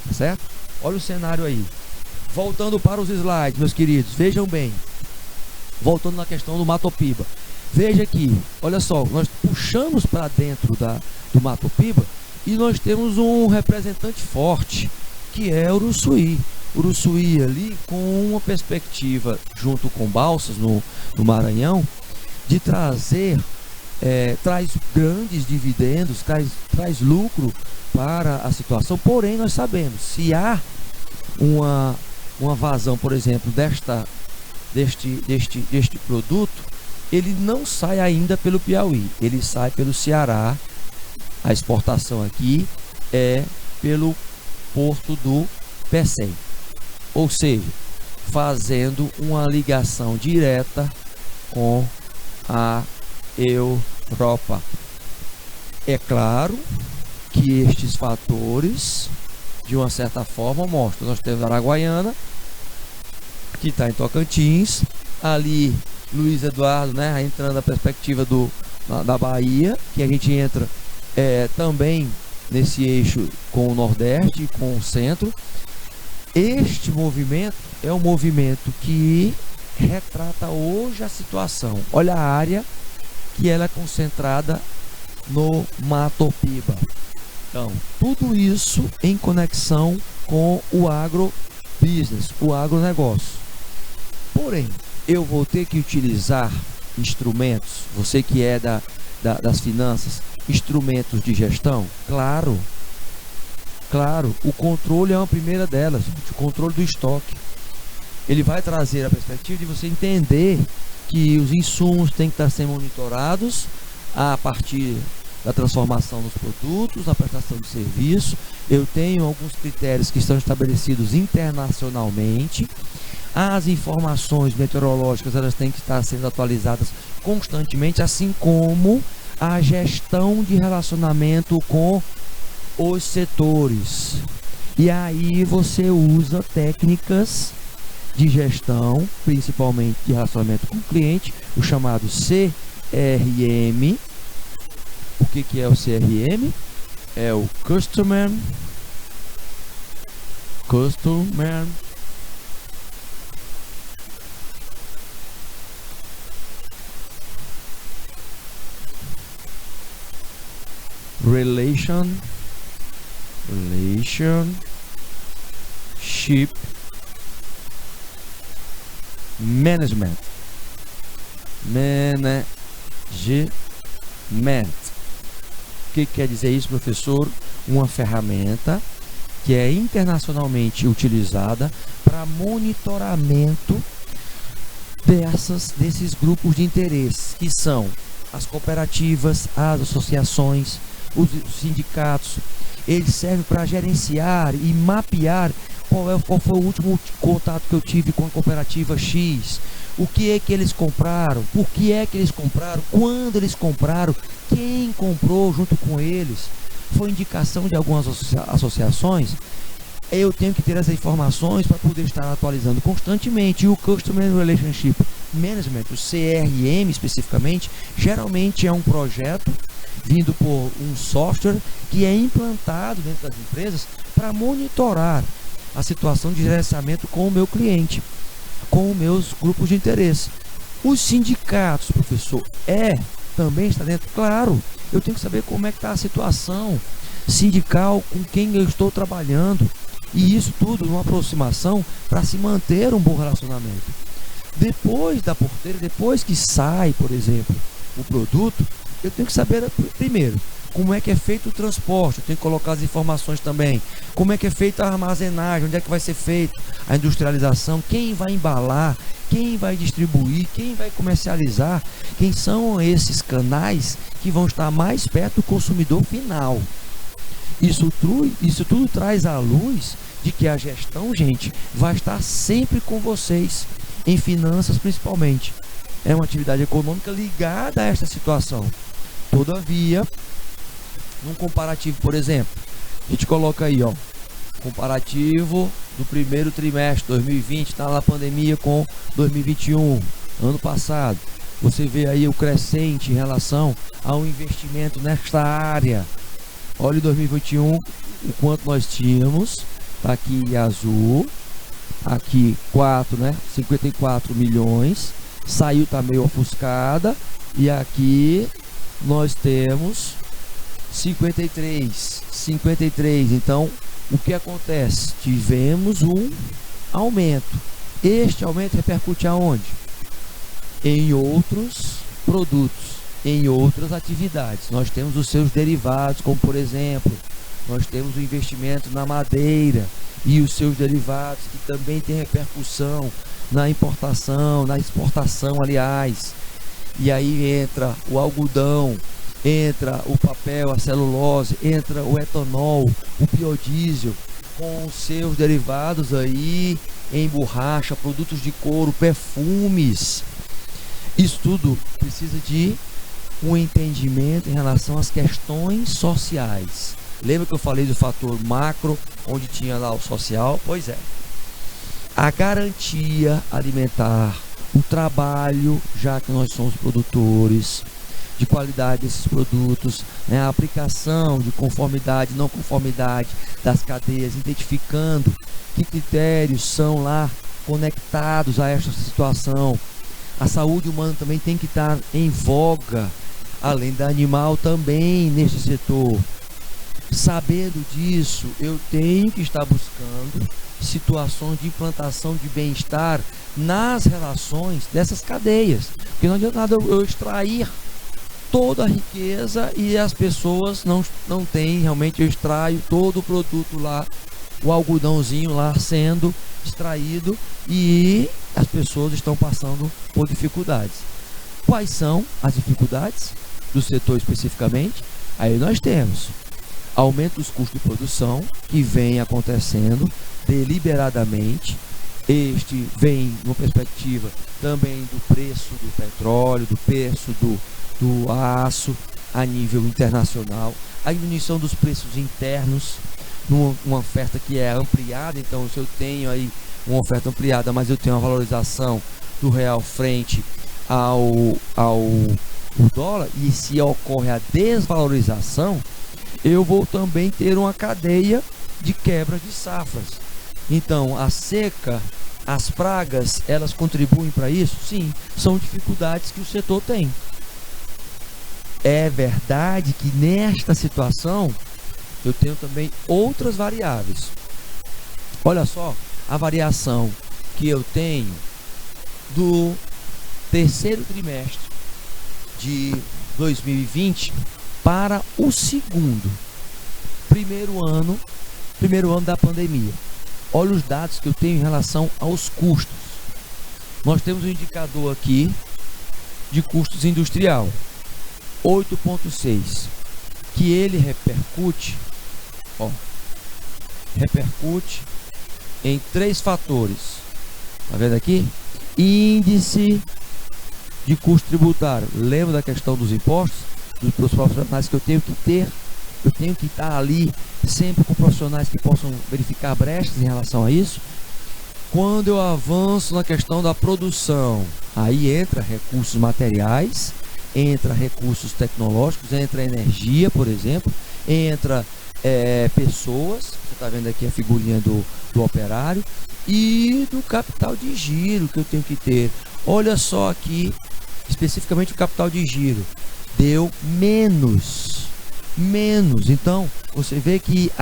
S1: tá certo? Olha o cenário aí. Voltando para os slides, meus queridos, vejam bem. Voltando na questão do Matopiba. Veja aqui, olha só, nós puxamos para dentro do Matopiba e nós temos um representante forte, que é Uruçuí. Uruçuí ali com uma perspectiva, junto com Balsas no Maranhão, de trazer, traz grandes dividendos, traz lucro para a situação. Porém, nós sabemos, se há uma vazão, por exemplo, deste produto, ele não sai ainda pelo Piauí, ele sai pelo Ceará. A exportação aqui é pelo porto do Pecém, ou seja, fazendo uma ligação direta com a Europa. É claro que estes fatores, de uma certa forma, mostram. Nós temos a Araguaiana, que está em Tocantins, ali Luiz Eduardo, né, entrando na perspectiva da Bahia, que a gente entra também nesse eixo com o Nordeste e com o Centro. Este movimento é um movimento que retrata hoje a situação. Olha a área que ela é concentrada no Matopiba. Então, tudo isso em conexão com o agrobusiness, o agronegócio. Porém, eu vou ter que utilizar instrumentos, você que é das finanças, instrumentos de gestão? Claro, o controle é uma primeira delas, o controle do estoque. Ele vai trazer a perspectiva de você entender que os insumos têm que estar sendo monitorados a partir da transformação dos produtos, na prestação de serviço. Eu tenho alguns critérios que estão estabelecidos internacionalmente. As informações meteorológicas, elas têm que estar sendo atualizadas constantemente, assim como a gestão de relacionamento com os setores. E aí você usa técnicas de gestão, principalmente de relacionamento com o cliente, o chamado CRM. O que é o CRM? É o Customer Relationship Management. O que quer dizer isso, professor? Uma ferramenta que é internacionalmente utilizada para monitoramento desses grupos de interesse, que são as cooperativas, as associações, os sindicatos. Ele serve para gerenciar e mapear qual foi o último contato que eu tive com a cooperativa X, o que é que eles compraram, por que é que eles compraram, quando eles compraram, quem comprou junto com eles. Foi indicação de algumas associações. Eu tenho que ter essas informações para poder estar atualizando constantemente. E o Customer Relationship Management, o CRM especificamente, geralmente é um projeto vindo por um software que é implantado dentro das empresas para monitorar a situação de gerenciamento com o meu cliente, com os meus grupos de interesse. Os sindicatos, professor, também está dentro? Claro, eu tenho que saber como é que está a situação sindical, com quem eu estou trabalhando, e isso tudo numa aproximação para se manter um bom relacionamento. Depois da porteira, depois que sai, por exemplo, o produto, eu tenho que saber primeiro como é que é feito o transporte, eu tenho que colocar as informações também, como é que é feita a armazenagem, onde é que vai ser feita a industrialização, quem vai embalar, quem vai distribuir, quem vai comercializar, quem são esses canais que vão estar mais perto do consumidor final. Isso tudo traz à luz de que a gestão, gente, vai estar sempre com vocês, em finanças principalmente. É uma atividade econômica ligada a esta situação. Todavia, num comparativo, por exemplo, a gente coloca aí, ó, comparativo do primeiro trimestre 2020, está na pandemia, com 2021, ano passado. Você vê aí o crescente em relação ao investimento nesta área. Olha em 2021 o quanto nós tínhamos, tá aqui em azul, aqui 54 milhões, saiu, tá meio ofuscada, e aqui nós temos 53, então o que acontece? Tivemos um aumento. Este aumento repercute aonde? Em outros produtos, em outras atividades. Nós temos os seus derivados, como por exemplo, nós temos o investimento na madeira e os seus derivados, que também tem repercussão na importação, na exportação, aliás. E aí entra o algodão, entra o papel, a celulose, entra o etanol, o biodiesel, com os seus derivados aí em borracha, produtos de couro, perfumes. Isso tudo precisa de um entendimento em relação às questões sociais. Lembra que eu falei do fator macro, onde tinha lá o social? Pois é. A garantia alimentar, o trabalho, já que nós somos produtores, de qualidade desses produtos, né? A aplicação de conformidade, não conformidade das cadeias, identificando que critérios são lá conectados a esta situação. A saúde humana também tem que estar em voga, além da animal também neste setor. Sabendo disso, eu tenho que estar buscando situações de implantação de bem-estar nas relações dessas cadeias, porque não adianta nada eu extrair toda a riqueza e as pessoas não têm, realmente eu extraio todo o produto lá, o algodãozinho lá sendo extraído, e as pessoas estão passando por dificuldades. Quais são as dificuldades do setor especificamente? Aí nós temos aumento dos custos de produção, que vem acontecendo deliberadamente. Este vem numa perspectiva também do preço do petróleo, do preço do aço a nível internacional, a diminuição dos preços internos, numa oferta que é ampliada. Então, se eu tenho aí uma oferta ampliada, mas eu tenho uma valorização do real frente ao dólar, e se ocorre a desvalorização, eu vou também ter uma cadeia de quebra de safras. Então, a seca, as pragas, elas contribuem para isso? Sim, são dificuldades que o setor tem. É verdade que nesta situação eu tenho também outras variáveis. Olha só a variação que eu tenho do terceiro trimestre de 2020 para o primeiro ano da pandemia. Olha os dados que eu tenho em relação aos custos. Nós temos um indicador aqui de custos industrial, 8,6, que ele repercute em 3 fatores. Tá vendo aqui? Índice de custo tributário. Lembra da questão dos impostos? Dos profissionais que eu tenho que ter, eu tenho que estar ali sempre com profissionais que possam verificar brechas em relação a isso. Quando eu avanço na questão da produção, aí entra recursos materiais, entra recursos tecnológicos, entra energia, por exemplo, entra pessoas, você está vendo aqui a figurinha do operário, e do capital de giro que eu tenho que ter. Olha só aqui, especificamente o capital de giro, deu menos. Então, você vê que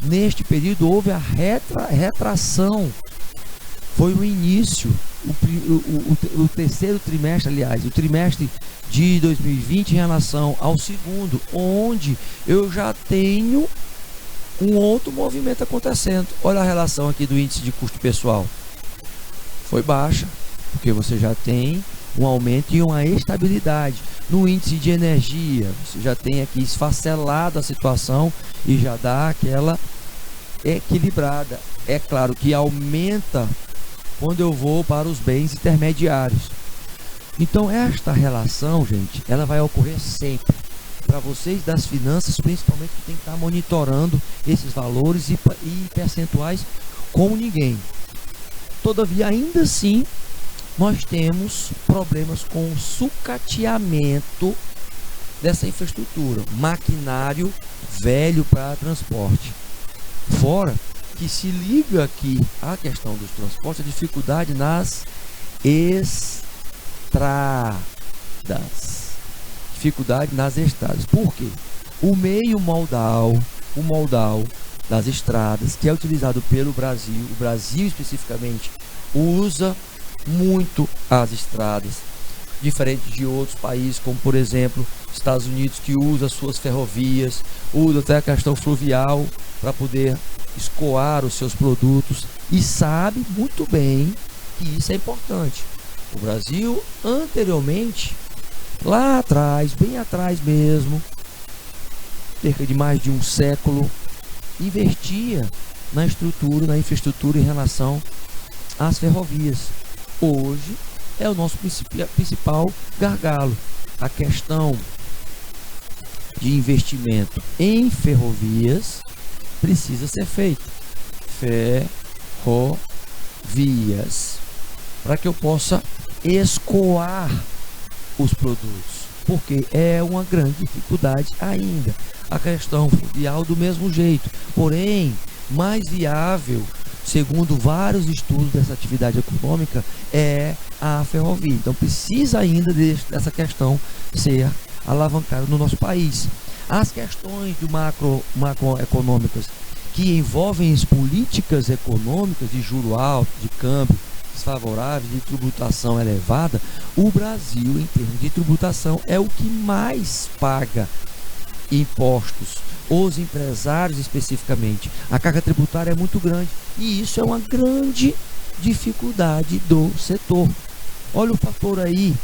S1: neste período houve a retração. Foi o início, o terceiro trimestre, aliás, o trimestre de 2020 em relação ao segundo, onde eu já tenho um outro movimento acontecendo. Olha a relação aqui do índice de custo pessoal. Foi baixa, porque você já tem um aumento e uma estabilidade. No índice de energia, você já tem aqui esfacelado a situação e já dá aquela equilibrada. É claro que aumenta quando eu vou para os bens intermediários. Então esta relação, gente, ela vai ocorrer sempre. Para vocês das finanças, principalmente, que tem que estar monitorando esses valores e percentuais como ninguém. Todavia, ainda assim, nós temos problemas com o sucateamento dessa infraestrutura, maquinário velho para transporte. Fora que se liga aqui a questão dos transportes, a dificuldade nas estradas. Por quê? O meio modal, das estradas, que é utilizado pelo Brasil, o Brasil especificamente, usa muito as estradas, diferente de outros países, como por exemplo Estados Unidos, que usa suas ferrovias, usa até a questão fluvial para poder escoar os seus produtos, e sabe muito bem que isso é importante. O Brasil anteriormente, lá atrás, bem atrás mesmo, cerca de mais de um século, investia na infraestrutura em relação às ferrovias. Hoje é o nosso principal gargalo. A questão de investimento em ferrovias precisa ser feita. Ferrovias. Para que eu possa escoar os produtos. Porque é uma grande dificuldade ainda. A questão fluvial do mesmo jeito. Porém, mais viável, segundo vários estudos dessa atividade econômica, é a ferrovia. Então precisa ainda dessa questão ser alavancada no nosso país. As questões de macroeconômicas que envolvem as políticas econômicas de juro alto, de câmbio desfavoráveis, de tributação elevada, o Brasil, em termos de tributação, é o que mais paga impostos. Os empresários especificamente, a carga tributária é muito grande e isso é uma grande dificuldade do setor. Olha o fator aí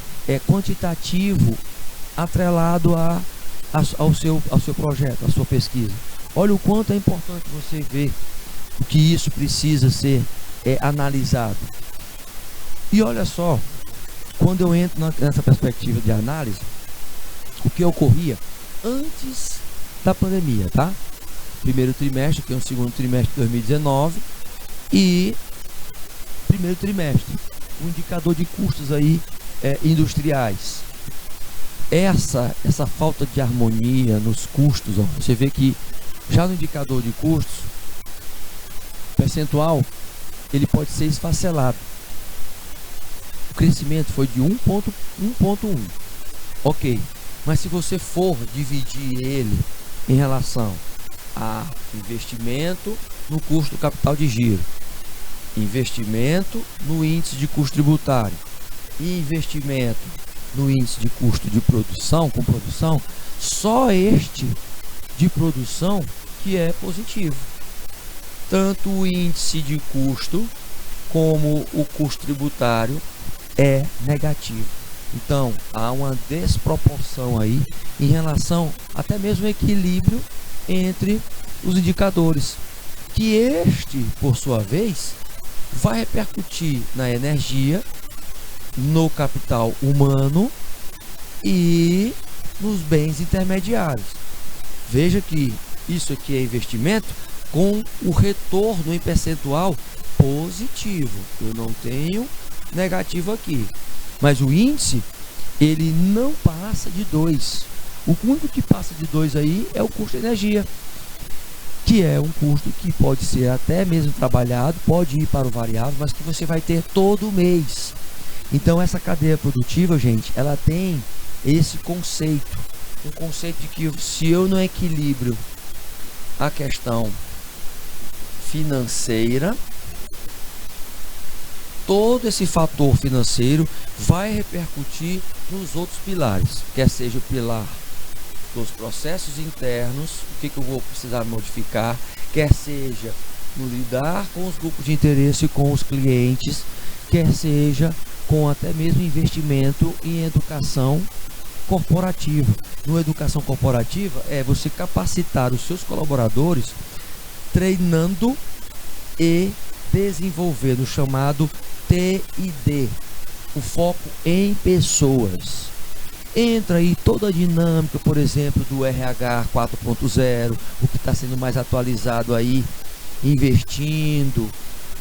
S1: quantitativo atrelado ao seu projeto, à sua pesquisa. Olha o quanto é importante você ver que isso precisa ser analisado. E olha só, quando eu entro nessa perspectiva de análise, o que ocorria antes da pandemia, tá? Primeiro trimestre, que é o segundo trimestre de 2019, e primeiro trimestre, o indicador de custos aí industriais. Essa falta de harmonia nos custos, ó, você vê que já no indicador de custos percentual, ele pode ser esfacelado. O crescimento foi de 1,1. Ok, mas se você for dividir ele em relação a investimento no custo do capital de giro, investimento no índice de custo tributário e investimento no índice de custo de produção, com produção, só este de produção que é positivo. Tanto o índice de custo como o custo tributário é negativo. Então, há uma desproporção aí em relação até mesmo ao equilíbrio entre os indicadores, que este, por sua vez, vai repercutir na energia, no capital humano e nos bens intermediários. Veja que isso aqui é investimento com o retorno em percentual positivo, eu não tenho negativo aqui. Mas o índice, ele não passa de 2. O único que passa de 2 aí é o custo de energia, que é um custo que pode ser até mesmo trabalhado, pode ir para o variável, mas que você vai ter todo mês. Então essa cadeia produtiva, gente, ela tem esse conceito, um conceito de que se eu não equilibro a questão financeira, todo esse fator financeiro vai repercutir nos outros pilares, quer seja o pilar dos processos internos, o que eu vou precisar modificar, quer seja no lidar com os grupos de interesse, com os clientes, quer seja com até mesmo investimento em educação corporativa. No educação corporativa é você capacitar os seus colaboradores treinando e desenvolvendo o chamado TID, o foco em pessoas. Entra aí toda a dinâmica, por exemplo, do RH 4.0, o que está sendo mais atualizado aí, investindo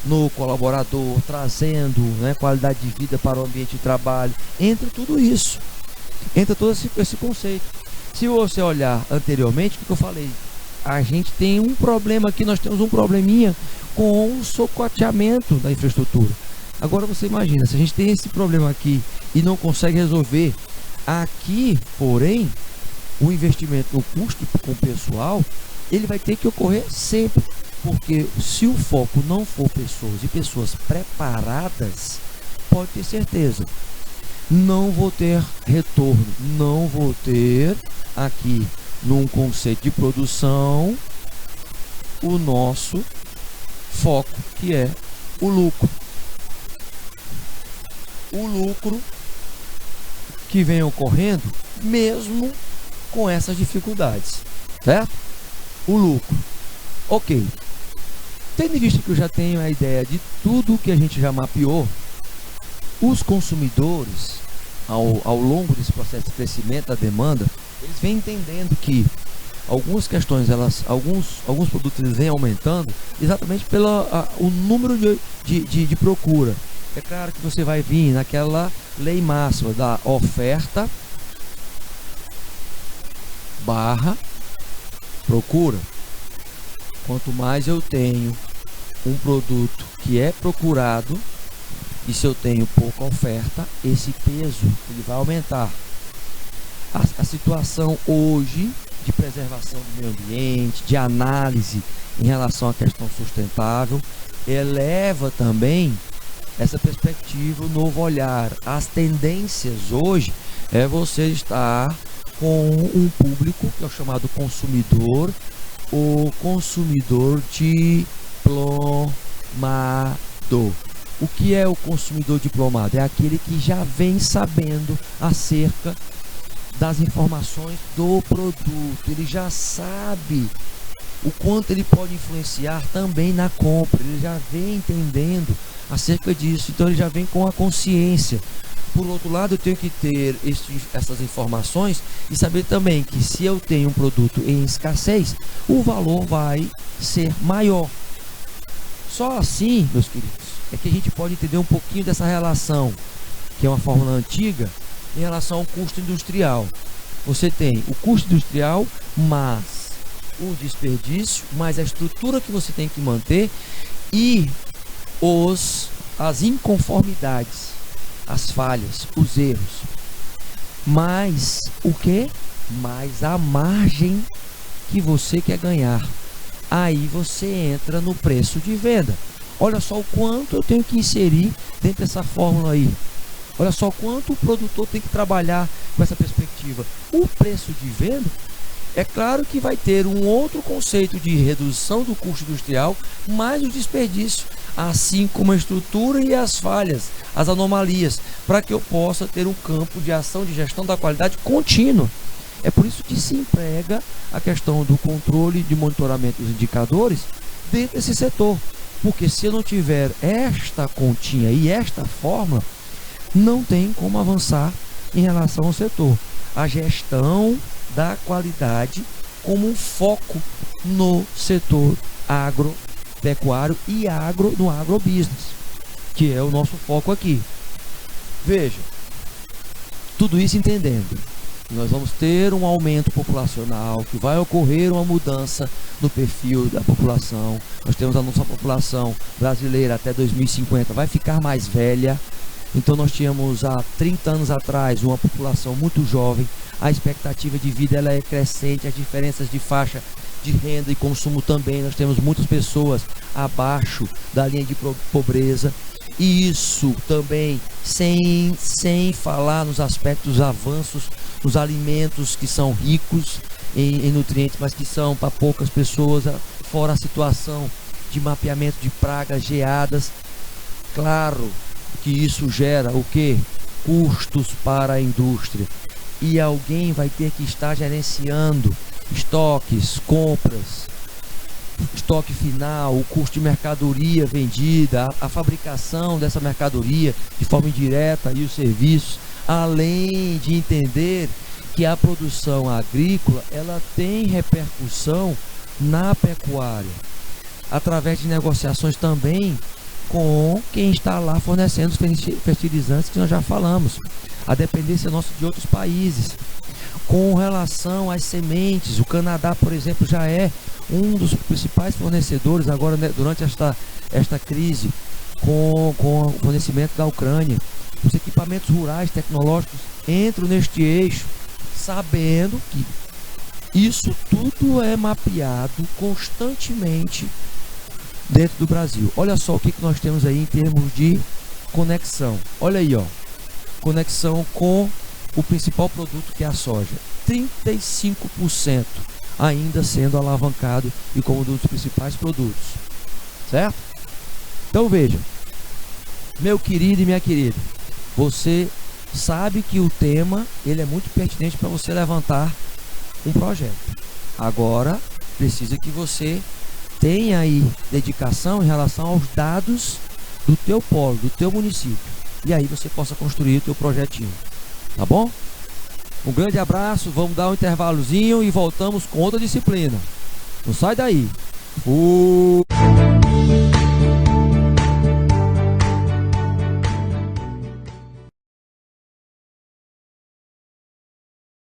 S1: no colaborador, trazendo, né, qualidade de vida para o ambiente de trabalho. Entra tudo isso, entra todo esse conceito. Se você olhar anteriormente, o que eu falei, a gente tem um problema aqui, nós temos um probleminha com o socateamento da infraestrutura. Agora você imagina, se a gente tem esse problema aqui e não consegue resolver aqui, porém, o investimento no custo com o pessoal, ele vai ter que ocorrer sempre, porque se o foco não for pessoas e pessoas preparadas, pode ter certeza, não vou ter retorno, não vou ter aqui num conceito de produção o nosso foco, que é o lucro. O lucro que vem ocorrendo mesmo com essas dificuldades, certo? O lucro. Ok. Tendo em vista que eu já tenho a ideia de tudo que a gente já mapeou, os consumidores, ao longo desse processo de crescimento da demanda, eles vêm entendendo que algumas questões, alguns produtos eles vêm aumentando exatamente pelo o número de procura. É claro que você vai vir naquela lei máxima da oferta barra procura. Quanto mais eu tenho um produto que é procurado, e se eu tenho pouca oferta, esse peso ele vai aumentar. A situação hoje de preservação do meio ambiente, de análise em relação à questão sustentável, eleva também essa perspectiva, o novo olhar. As tendências hoje é você estar com um público que é o chamado consumidor, o consumidor diplomado. O que é o consumidor diplomado? É aquele que já vem sabendo acerca das informações do produto, ele já sabe o quanto ele pode influenciar também na compra, ele já vem entendendo acerca disso, então ele já vem com a consciência. Por outro lado, eu tenho que ter essas informações e saber também que se eu tenho um produto em escassez, o valor vai ser maior. Só assim, meus queridos, é que a gente pode entender um pouquinho dessa relação, que é uma fórmula antiga, em relação ao custo industrial. Você tem o custo industrial, mas o desperdício, mais a estrutura que você tem que manter e as inconformidades, as falhas, os erros. Mais o que? Mais a margem que você quer ganhar. Aí você entra no preço de venda. Olha só o quanto eu tenho que inserir dentro dessa fórmula aí. Olha só quanto o produtor tem que trabalhar com essa perspectiva. O preço de venda, é claro que vai ter um outro conceito de redução do custo industrial, mais o desperdício, assim como a estrutura e as falhas, as anomalias, para que eu possa ter um campo de ação de gestão da qualidade contínua. É por isso que se emprega a questão do controle de monitoramento dos indicadores dentro desse setor. Porque se eu não tiver esta continha e esta forma, não tem como avançar em relação ao setor. A gestão da qualidade como um foco no setor agropecuário. pecuário e no agrobusiness, que é o nosso foco aqui. Veja, tudo isso entendendo, nós vamos ter um aumento populacional, que vai ocorrer uma mudança no perfil da população. Nós temos a nossa população brasileira até 2050 vai ficar mais velha. Então nós tínhamos há 30 anos atrás uma população muito jovem, a expectativa de vida ela é crescente, as diferenças de faixa de renda e consumo também, nós temos muitas pessoas abaixo da linha de pobreza, e isso também sem falar nos aspectos avanços, nos alimentos que são ricos em nutrientes, mas que são para poucas pessoas, fora a situação de mapeamento de pragas, geadas. Claro que isso gera o que? Custos para a indústria, e alguém vai ter que estar gerenciando estoques, compras, estoque final, o custo de mercadoria vendida, a fabricação dessa mercadoria de forma indireta e os serviços, além de entender que a produção agrícola ela tem repercussão na pecuária, através de negociações também com quem está lá fornecendo os fertilizantes que nós já falamos, a dependência nossa de outros países. Com relação às sementes, o Canadá, por exemplo, já é um dos principais fornecedores agora, né, durante esta crise com o fornecimento da Ucrânia. Os equipamentos rurais tecnológicos entram neste eixo, sabendo que isso tudo é mapeado constantemente dentro do Brasil. Olha só o que nós temos aí em termos de conexão. Olha aí, ó, conexão com o principal produto, que é a soja. 35% ainda sendo alavancado e como um dos principais produtos, certo? Então veja, meu querido e minha querida, você sabe que o tema ele é muito pertinente para você levantar um projeto. Agora precisa que você tenha aí dedicação em relação aos dados do teu polo, do teu município, e aí você possa construir o teu projetinho, tá bom? Um grande abraço, vamos dar um intervalozinho e voltamos com outra disciplina. Não sai daí. Fui!